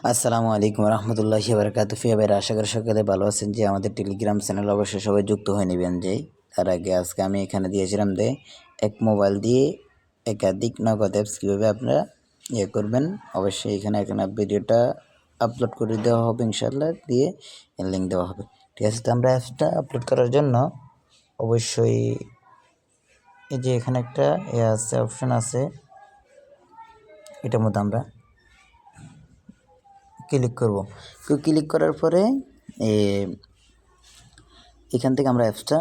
আসসালামু আলাইকুম রহমতুল্লাহি বারাকাতুহু। ফিয়া ভাইরা, আশা করি সকালে ভালো আছেন। যে আমাদের টেলিগ্রাম চ্যানেল অবশ্যই সবাই যুক্ত হয়ে নেবেন। যে তার আগে আজকে আমি এখানে দিয়েছিলাম যে এক মোবাইল দিয়ে একাধিক নগদ অ্যাপস কীভাবে আপনারা করবেন। অবশ্যই এখানে ভিডিওটা আপলোড করে দেওয়া হবে ইনশাআল্লাহ, দিয়ে লিঙ্ক দেওয়া হবে। ঠিক আছে, তো আমরা অ্যাপসটা আপলোড করার জন্য অবশ্যই এই যে এখানে একটা আছে, অপশন আছে, এটার মধ্যে আমরা ক্লিক করব। ক্লিক করার পরে এখান থেকে আমরা অ্যাপসটা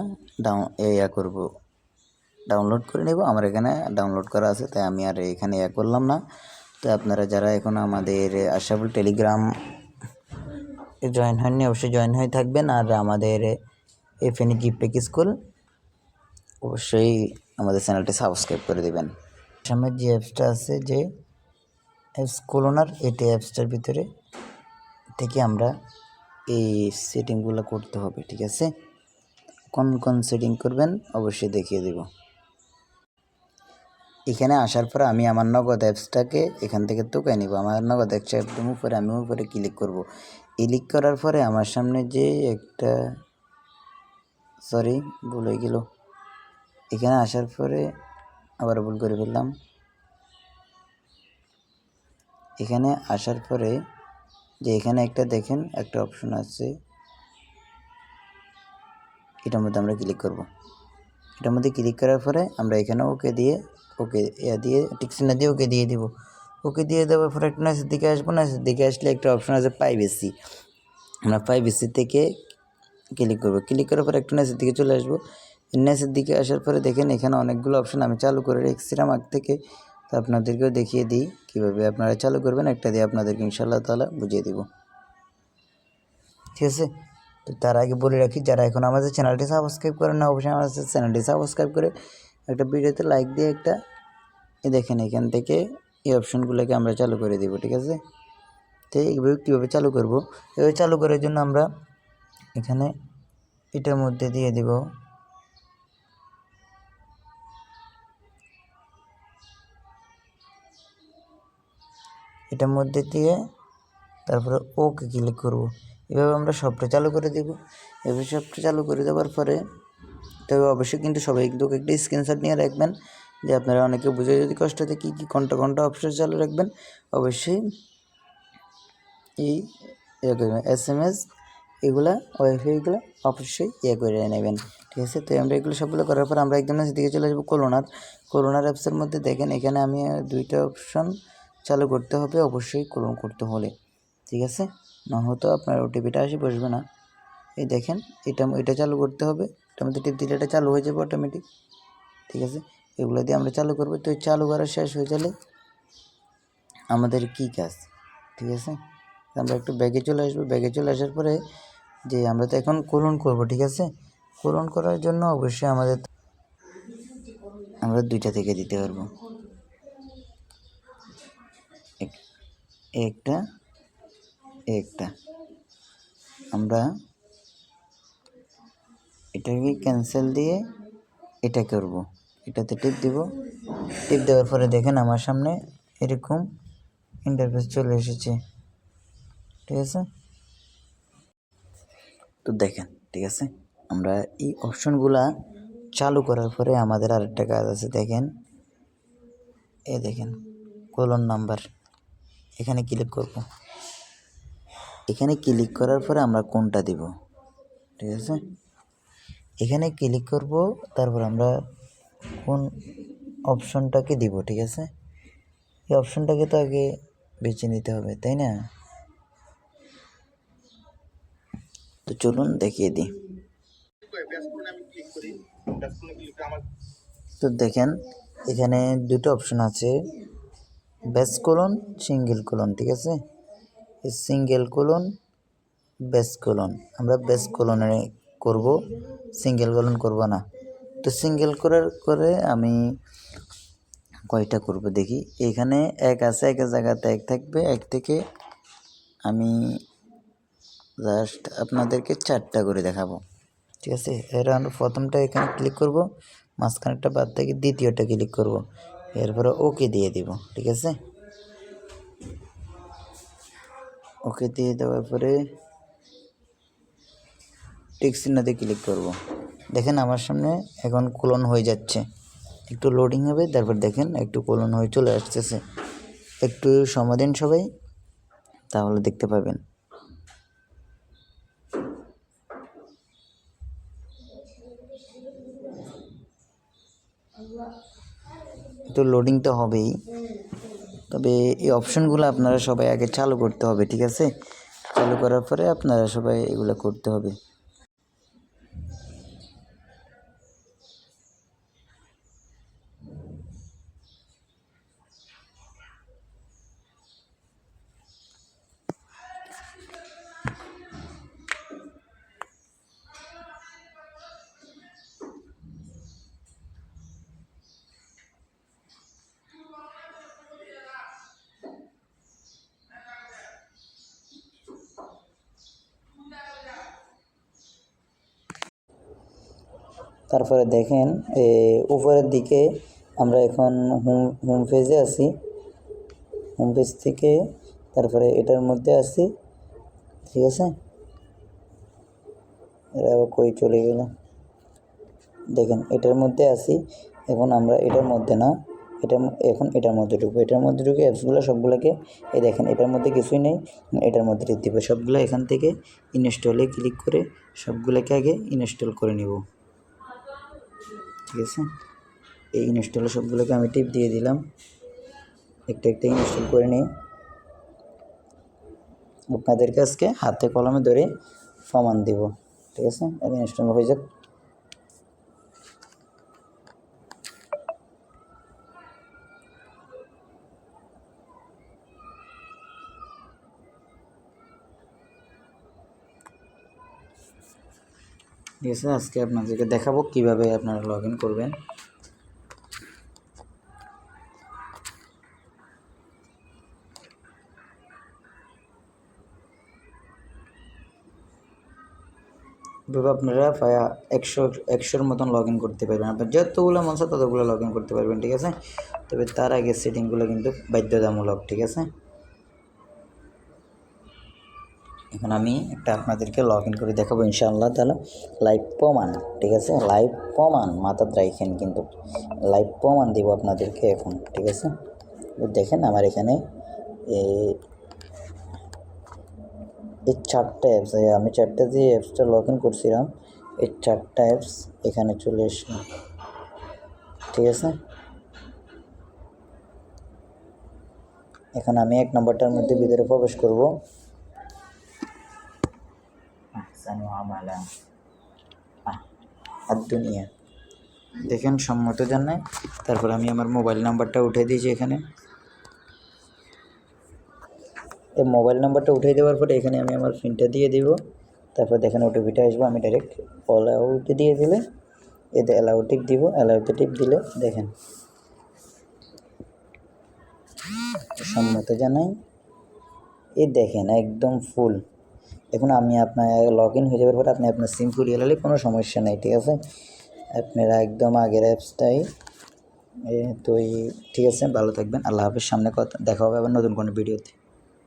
ডাউনলোড করে নেব। আমার এখানে ডাউনলোড করা আছে, তাই আমি আর এখানে করলাম না। তো আপনারা যারা এখন আমাদের আশরাফুল টেলিগ্রাম জয়েন হয়নি, অবশ্যই জয়েন হয়ে থাকবেন। আর আমাদের এফএনই গিফট স্কুল অবশ্যই আমাদের চ্যানেলটি সাবস্ক্রাইব করে দেবেন। সামনে যে অ্যাপসটা আছে, যে অ্যাপস কোলোনার, এটি অ্যাপসটার ভিতরে থেকে আমরা এই সেটিংগুলো করতে হবে। ঠিক আছে, কোন কোন সেটিং করবেন অবশ্যই দেখিয়ে দেব। এখানে আসার পর আমি আমার নগদ অ্যাপসটাকে এখান থেকে তুকে নিব। আমার নগদ অ্যাপসটার উপরে আমি উপরে ক্লিক করব। ক্লিক করার পরে আমার সামনে যে একটা ভুল হয়ে গেল। এখানে আসার পরে আবার ভুল করে ফেললাম। এখানে আসার পরে যে এখানে একটা দেখেন একটা অপশন আছে, এটার মধ্যে আমরা ক্লিক করব। এটার মধ্যে ক্লিক করার পরে আমরা এখানে ওকে দিয়ে টিক চিহ্ন দিয়ে ওকে দিয়ে দিব। ওকে দিয়ে দেওয়ার পরে একটা নিচের দিকে আসবো। নিচের দিকে আসলে একটা অপশন আছে প্রাইভেসি, আমরা প্রাইভেসি থেকে ক্লিক করব। ক্লিক করার পরে একটু নিচের দিকে চলে আসবো। নিচের দিকে আসার পরে দেখেন এখানে অনেকগুলো অপশন আমি চালু করে রেখেছিলাম আগ থেকে, তো আপনাদেরকেও দেখিয়ে দিই কীভাবে আপনারা চালু করবেন। একটা দিয়ে আপনাদেরকে ইনশাআল্লাহ তাআলা বুঝিয়ে দিব। ঠিক আছে, তো তার আগে বলে রাখি, যারা এখন আমাদের চ্যানেলটি সাবস্ক্রাইব করেন না, অবশ্যই আমাদের চ্যানেলটি সাবস্ক্রাইব করে একটা ভিডিওতে লাইক দিয়ে একটা দেখেন এখান থেকে এই অপশনগুলোকে আমরা চালু করে দিব। ঠিক আছে, তো এইভাবে কীভাবে চালু করব, এভাবে চালু করার জন্য আমরা এখানে এটার মধ্যে দিয়ে দেব এটার মধ্যে দিয়ে তারপরে ওকে ক্লিক করব। এভাবে আমরা সবটা চালু করে দেব। এভাবে সবটা চালু করে দেওয়ার পরে তবে অবশ্যই কিন্তু সবাই কিন্তু একটা স্ক্রিনশট নিয়ে রাখবেন, যে আপনারা অনেকে বুঝে যদি কষ্ট হতে কী কী কোনটা কোনটা অপশন চালু রাখবেন। অবশ্যই এই SMS এগুলা ওয়াইফাইগুলো অবশ্যই করে নেবেন। ঠিক আছে, তো আমরা এগুলো সবগুলো করার পর আমরা একদম দিকে চলে আসবো কোলোনার অ্যাপসের মধ্যে। দেখেন এখানে আমি দুইটা অপশন চালু করতে হবে অবশ্যই কোলন করতে হলে। ঠিক আছে, না হয়তো আপনার ওটিপিটা আসে বসবে না। এই দেখেন এটা চালু করতে হবে, এটার মধ্যে টিপ দিলে এটা চালু হয়ে যাবে অটোমেটিক। ঠিক আছে, এগুলো দিয়ে আমরা চালু করবো। তো চালু করা শেষ হয়ে গেলে আমাদের কি কাজ, ঠিক আছে, আমরা একটু ব্যাগে চলে আসবো। ব্যাগে চলে আসার পরে যে আমরা তো এখন কোলন করব। ঠিক আছে, কোলন করার জন্য অবশ্যই আমরা দুইটা থেকে দিতে পারবো, একটা একটা আমরা এটাকে ক্যান্সেল দিয়ে এটা করব। এটাতে টিপ দিব। টিপ দেওয়ার পরে দেখেন আমার সামনে এরকম ইন্টারফেস চলে এসেছে। ঠিক আছে, তো দেখেন, ঠিক আছে, আমরা এই অপশনগুলা চালু করার পরে আমাদের আরেকটা কাজ আছে। দেখেন দেখেন কোলন নাম্বার, এখানে ক্লিক করব। এখানে ক্লিক করার পরে আমরা কোনটা দিব, ঠিক আছে, এখানে ক্লিক করব। তারপর আমরা কোন অপশনটাকে দিব। ঠিক আছে, এই অপশনটাকে তো আগে বেছে নিতে হবে, তাই না? তো চলুন দেখিয়ে দিই। তো দেখেন এখানে দুটো অপশন আছে, ব্যাস কোলন, সিঙ্গেল কোলন। ঠিক আছে, সিঙ্গেল কোলন, ব্যাস কোলন। আমরা ব্যাস কোলনে করব, সিঙ্গেল কোলন করব না। তো সিঙ্গেল করে আমি কয়টা করব দেখি। এখানে এক আছে, এক জায়গাতে এক থাকবে। এক থেকে আমি জাস্ট আপনাদেরকে 4টা করে দেখাবো। ঠিক আছে, এরা আমরা প্রথমটা এখানে ক্লিক করব, মাঝখানেরটা বাদ থেকে দ্বিতীয়টা ক্লিক করব, এরপরে ওকে দিয়ে দিব। ঠিক আছে, ওকে দিয়ে দেওয়ার পরে টিক চিহ্নতে ক্লিক করব। দেখেন আমার সামনে এখন কোলন হয়ে যাচ্ছে, একটু লোডিং হবে, তারপর দেখেন একটু কোলন হয়ে চলে আসতেছে। একটু সময় দিন সবাই, তাহলে দেখতে পাবেন। একটু লোডিং তো হবেই, তবে এই অপশনগুলো আপনারা সবাই আগে চালু করতে হবে, ঠিক আছে? চালু করার পরে আপনারা সবাই এগুলো করতে হবে। তারপরে দেখেন উপরের দিকে আমরা এখন হোম পেজে আছি। হোম পেজ থেকে তারপরে এটার মধ্যে আছি, ঠিক আছে? এরা কই চলে গেল? দেখেন এটার মধ্যে আছি। এখন আমরা এটার মধ্যে না, এখন এটার মধ্যে ঢুকবো। এটার মধ্যে ঢুকে অ্যাপসগুলো সবগুলোকে, এই দেখেন এটার মধ্যে কিছুই নেই, এটার মধ্যে দিব সবগুলো। এখান থেকে ইনস্টলে ক্লিক করে সবগুলোকে আগে ইনস্টল করে নিব, ঠিক আছে? এই ইনস্টলে সবগুলোকে আমি টিপ দিয়ে দিলাম, একটা একটা ইনস্টল করে নিই। আপনাদেরকে আজকে হাতে কলমে ধরে প্রমাণ দিব, ঠিক আছে? এখন ইনস্টল হয়ে যাক। ঠিক আছে, আজকে আপনাদেরকে দেখাবো কিভাবে আপনারা লগ ইন করবেন। এভাবে আপনারা প্রায় 100-100-র মতন লগ ইন করতে পারবেন। আপনার যতগুলো মন চায় ততগুলো লগ ইন করতে পারবেন, ঠিক আছে? তবে তার আগে সেটিংগুলো কিন্তু বাধ্যতামূলক, ঠিক আছে? এখন আমি একটা আপনাদেরকে লগ ইন করে দেখাবো ইনশাআল্লাহ তাআলা, লাইভ প্রমাণ, ঠিক আছে? লাইভ প্রমাণ মাথায় রাখেন, কিন্তু লাইভ প্রমাণ দিব আপনাদেরকে এখন, ঠিক আছে? দেখেন আমার এখানে এই 4টা অ্যাপস, আমি 4টা যে অ্যাপসটা লগ ইন করছিলাম, এই 4টা অ্যাপস এখানে চলে এসে, ঠিক আছে? এখন আমি 1 নম্বরটার মধ্যে ভিতরে প্রবেশ করব। দুনিয়া দেখেন সম্মত জানায়। তারপর আমি আমার মোবাইল নাম্বারটা উঠে দিয়েছি এখানে। এই মোবাইল নাম্বারটা উঠিয়ে দেওয়ার পরে এখানে আমি আমার পিনটা দিয়ে দিব। তারপর দেখেন ওটিপিটা আসবে, আমি ডাইরেক্ট অ্যালাউতে দিয়ে দিলে, এতে অ্যালাউ টিপ দিব। অ্যালাউতে টিপ দিলে দেখেন সম্মত জানাই, এই দেখেন একদম ফুল। এখন আমি আপনার লগ ইন হয়ে যাওয়ার পরে আপনি আপনার সিম ফুরিয়ে গেলে কোনো সমস্যা নেই, ঠিক আছে? আপনারা একদম আগের অ্যাপসটাই তো ঠিক আছে, ভালো থাকবেন, আল্লাহ হাফেজ। সামনে কথা দেখা হবে আবার নতুন কোনো ভিডিওতে।